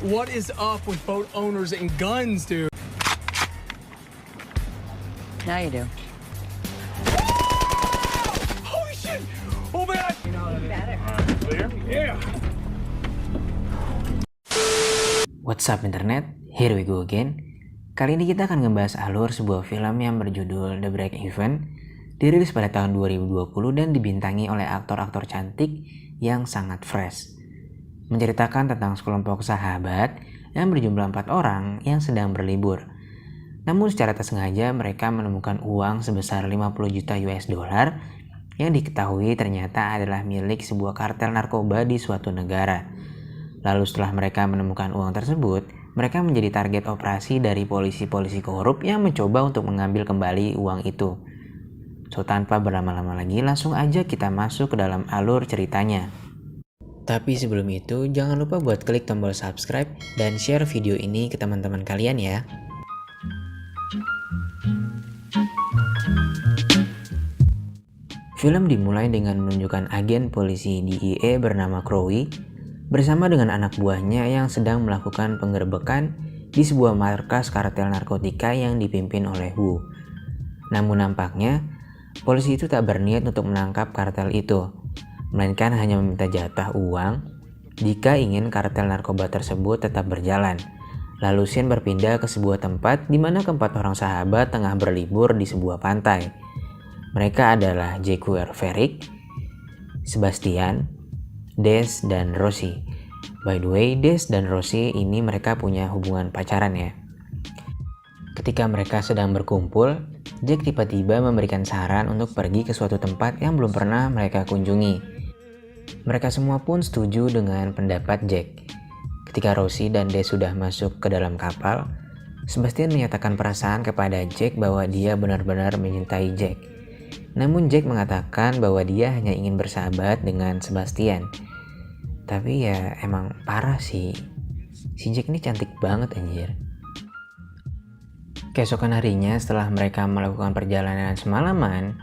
What is up with boat owners and guns, dude? Now you do. Holy shit! Oh man! Clear? Yeah. What's up internet? Here we go again. Kali ini kita akan ngebahas alur sebuah film yang berjudul The Break Even, dirilis pada tahun 2020 dan dibintangi oleh aktor-aktor cantik yang sangat fresh. Menceritakan tentang sekelompok sahabat yang berjumlah 4 orang yang sedang berlibur. Namun secara tak sengaja mereka menemukan uang sebesar 50 juta US dollar yang diketahui ternyata adalah milik sebuah kartel narkoba di suatu negara. Lalu setelah mereka menemukan uang tersebut, mereka menjadi target operasi dari polisi-polisi korup yang mencoba untuk mengambil kembali uang itu. So tanpa berlama-lama lagi, langsung aja kita masuk ke dalam alur ceritanya. Tapi sebelum itu, jangan lupa buat klik tombol subscribe dan share video ini ke teman-teman kalian ya. Film dimulai dengan menunjukkan agen polisi DEA bernama Crowe bersama dengan anak buahnya yang sedang melakukan penggerbekan di sebuah markas kartel narkotika yang dipimpin oleh Wu. Namun nampaknya, polisi itu tak berniat untuk menangkap kartel itu, melainkan hanya meminta jatah uang jika ingin kartel narkoba tersebut tetap berjalan. Lalu scene berpindah ke sebuah tempat di mana keempat orang sahabat tengah berlibur di sebuah pantai. Mereka adalah Jacques Verrick, Sebastian, Des dan Rosie. By the way, Des dan Rosie ini mereka punya hubungan pacaran ya. Ketika mereka sedang berkumpul, Jack tiba-tiba memberikan saran untuk pergi ke suatu tempat yang belum pernah mereka kunjungi. Mereka semua pun setuju dengan pendapat Jack. Ketika Rosie dan Des sudah masuk ke dalam kapal, Sebastian menyatakan perasaan kepada Jack bahwa dia benar-benar mencintai Jack. Namun Jack mengatakan bahwa dia hanya ingin bersahabat dengan Sebastian. Tapi ya emang parah sih. Si Jack ini cantik banget anjir. Keesokan harinya setelah mereka melakukan perjalanan semalaman,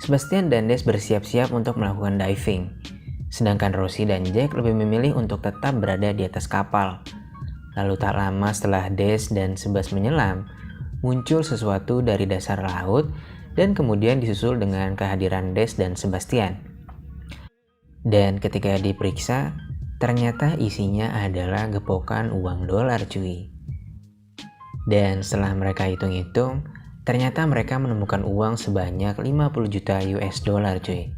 Sebastian dan Des bersiap-siap untuk melakukan diving. Sedangkan Rosie dan Jack lebih memilih untuk tetap berada di atas kapal. Lalu tak lama setelah Des dan Sebas menyelam, muncul sesuatu dari dasar laut dan kemudian disusul dengan kehadiran Des dan Sebastian. Dan ketika diperiksa, ternyata isinya adalah gepokan uang dolar cuy. Dan setelah mereka hitung-hitung, ternyata mereka menemukan uang sebanyak 50 juta US dollar cuy.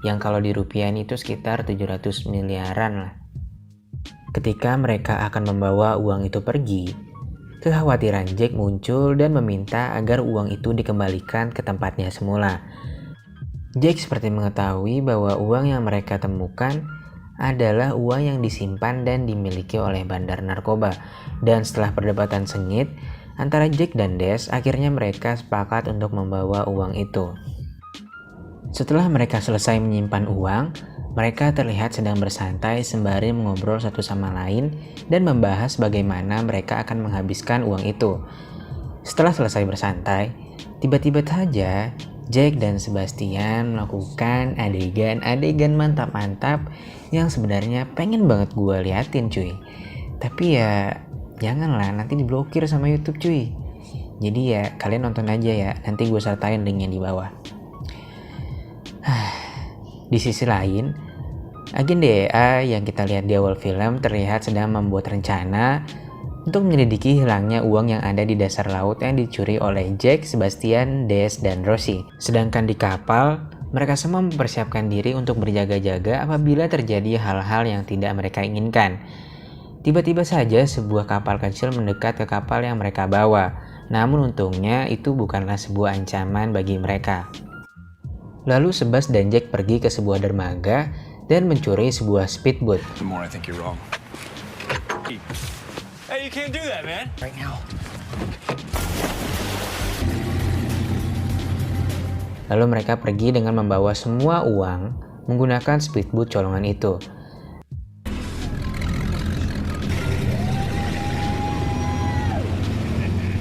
Yang kalau dirupiahin itu sekitar 700 miliaran lah. Ketika mereka akan membawa uang itu pergi, kekhawatiran Jack muncul dan meminta agar uang itu dikembalikan ke tempatnya semula. Jack seperti mengetahui bahwa uang yang mereka temukan adalah uang yang disimpan dan dimiliki oleh bandar narkoba. Dan setelah perdebatan sengit antara Jack dan Des, akhirnya mereka sepakat untuk membawa uang itu. Setelah mereka selesai menyimpan uang, mereka terlihat sedang bersantai sembari mengobrol satu sama lain dan membahas bagaimana mereka akan menghabiskan uang itu. Setelah selesai bersantai, tiba-tiba saja Jack dan Sebastian melakukan adegan mantap-mantap yang sebenarnya pengen banget gue liatin cuy. Tapi ya janganlah, nanti diblokir sama YouTube cuy. Jadi ya kalian nonton aja ya, nanti gue sertain linknya di bawah. Di sisi lain, agen DEA yang kita lihat di awal film terlihat sedang membuat rencana untuk menyelidiki hilangnya uang yang ada di dasar laut yang dicuri oleh Jack, Sebastian, Des, dan Rosie. Sedangkan di kapal, mereka semua mempersiapkan diri untuk berjaga-jaga apabila terjadi hal-hal yang tidak mereka inginkan. Tiba-tiba saja sebuah kapal kecil mendekat ke kapal yang mereka bawa. Namun untungnya itu bukanlah sebuah ancaman bagi mereka. Lalu Sebas dan Jack pergi ke sebuah dermaga dan mencuri sebuah speedboat. The more I think you're wrong. Hey, you can't do that, man. Right now. Lalu mereka pergi dengan membawa semua uang menggunakan speedboat colongan itu.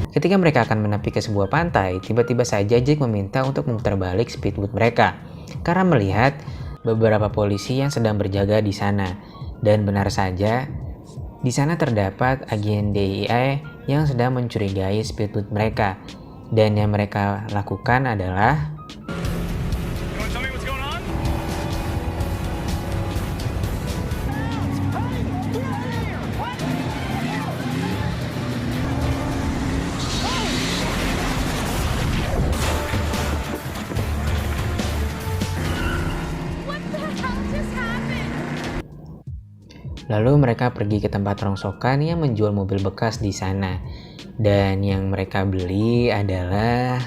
Ketika mereka akan menepi ke sebuah pantai, tiba-tiba saja Jack meminta untuk memutar balik speedboat mereka karena melihat beberapa polisi yang sedang berjaga di sana. Dan benar saja, Di sana terdapat agen DIA yang sedang mencurigai speedboat mereka, dan yang mereka lakukan adalah lalu mereka pergi ke tempat rongsokan yang menjual mobil bekas di sana. Dan yang mereka beli adalah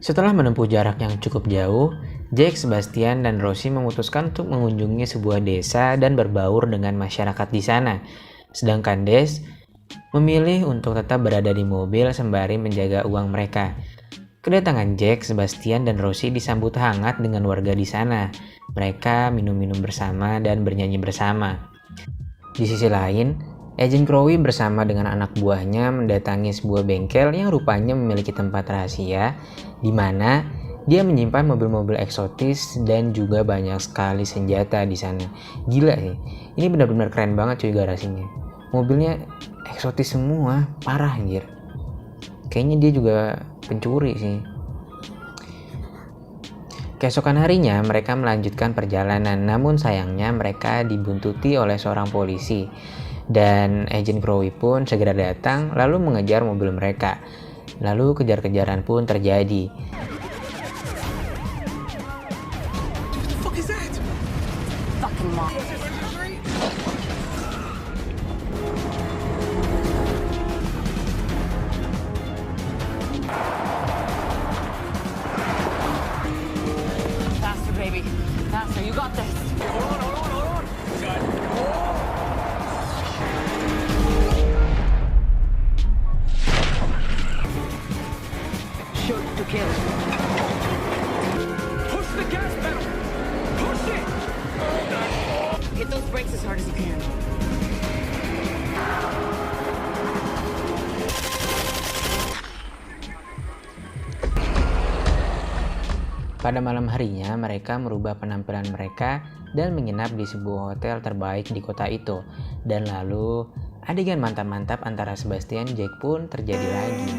Setelah menempuh jarak yang cukup jauh, Jake, Sebastian, dan Rosie memutuskan untuk mengunjungi sebuah desa dan berbaur dengan masyarakat di sana. Sedangkan Des memilih untuk tetap berada di mobil sembari menjaga uang mereka. Kedatangan Jake, Sebastian, dan Rosie disambut hangat dengan warga di sana. Mereka minum-minum bersama dan bernyanyi bersama. Di sisi lain, Agent Crowley bersama dengan anak buahnya mendatangi sebuah bengkel yang rupanya memiliki tempat rahasia, di mana dia menyimpan mobil-mobil eksotis dan juga banyak sekali senjata di sana. Gila sih, ini benar-benar keren banget cuy garasinya. Mobilnya eksotis semua, parah anjir. Kayaknya dia juga pencuri sih. Keesokan harinya mereka melanjutkan perjalanan, namun sayangnya mereka dibuntuti oleh seorang polisi. Dan Agent Crowley pun segera datang lalu mengejar mobil mereka. Lalu kejar-kejaran pun terjadi. Faster, baby. Faster, you got this. Shoot to kill. Push the gas pedal! Push it! Hit those brakes as hard as you can. Pada malam harinya, mereka merubah penampilan mereka dan menginap di sebuah hotel terbaik di kota itu. Dan lalu, adegan mantap-mantap antara Sebastian dan Jake pun terjadi lagi.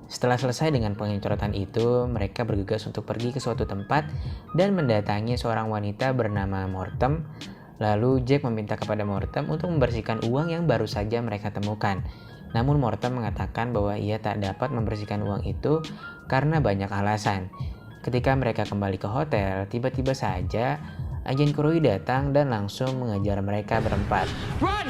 Setelah selesai dengan pengecoran itu, mereka bergegas untuk pergi ke suatu tempat dan mendatangi seorang wanita bernama Mortem. Lalu Jake meminta kepada Mortem untuk membersihkan uang yang baru saja mereka temukan. Namun Mortem mengatakan bahwa ia tak dapat membersihkan uang itu karena banyak alasan. Ketika mereka kembali ke hotel, tiba-tiba saja Agent Crowley datang dan langsung mengejar mereka berempat. Run!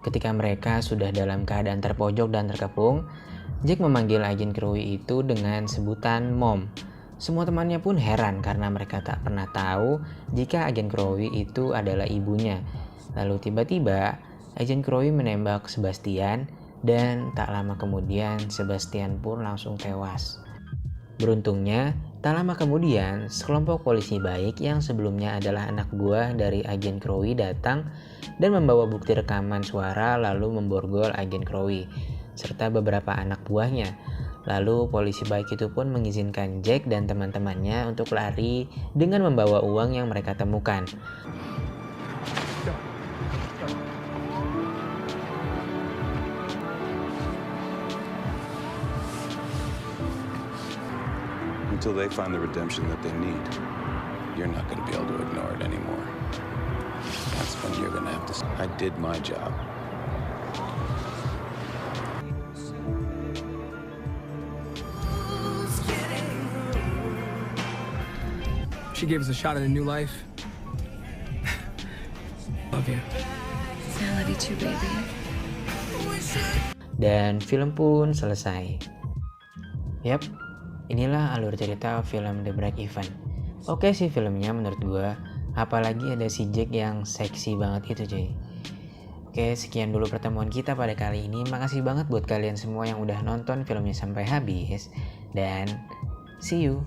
Ketika mereka sudah dalam keadaan terpojok dan terkepung, Jake memanggil Agent Crowley itu dengan sebutan Mom. Semua temannya pun heran karena mereka tak pernah tahu jika Agent Crowley itu adalah ibunya. Lalu tiba-tiba Agent Crowley menembak Sebastian dan tak lama kemudian Sebastian pun langsung tewas. Beruntungnya, tak lama kemudian, sekelompok polisi baik yang sebelumnya adalah anak buah dari Agent Crowley datang dan membawa bukti rekaman suara lalu memborgol Agent Crowley serta beberapa anak buahnya. Lalu polisi baik itu pun mengizinkan Jake dan teman-temannya untuk lari dengan membawa uang yang mereka temukan. Until they find the redemption that they need, you're not going to be able to ignore it anymore. That's when you're going to have to say, I did my job. She gave us a shot at a new life. Love you. I love you too, baby. Dan film pun selesai. Yap, Inilah alur cerita film The Break Even. Oke sih filmnya menurut gue, apalagi ada si Jack yang seksi banget itu cuy. Oke, sekian dulu pertemuan kita pada kali ini. Makasih banget buat kalian semua yang udah nonton filmnya sampai habis. Dan see you.